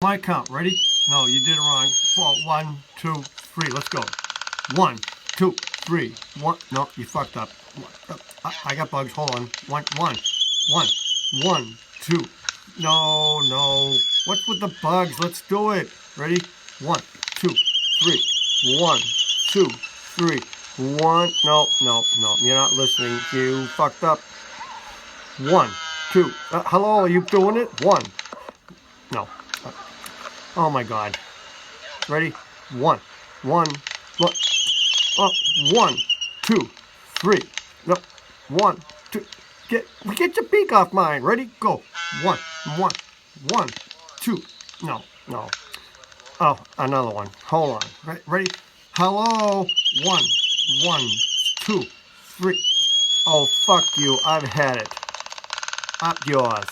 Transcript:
My count. Ready? No, you did it wrong. 4, 1, 2, 3. Let's go. 1, 2, 3. 1. No, you fucked up. I got bugs. Hold on. 1, 1, 1, 1, 2. No, no. What's with the bugs? Let's do it. Ready? 1, 2, 3. 1, 2, 3. 1. No, no, no. You're not listening. You fucked up. 1, 2. Hello, are you doing it? 1. No. Oh my God. Ready? 1, 1, 1, 1, 2, 3. No, 1, 2. Get your beak off mine. Ready? Go. 1, 1, 1, 2. No, no. Oh, another one. Hold on. Ready? Hello. 1, 1, 2, 3. Oh, fuck you. I've had it. Up yours.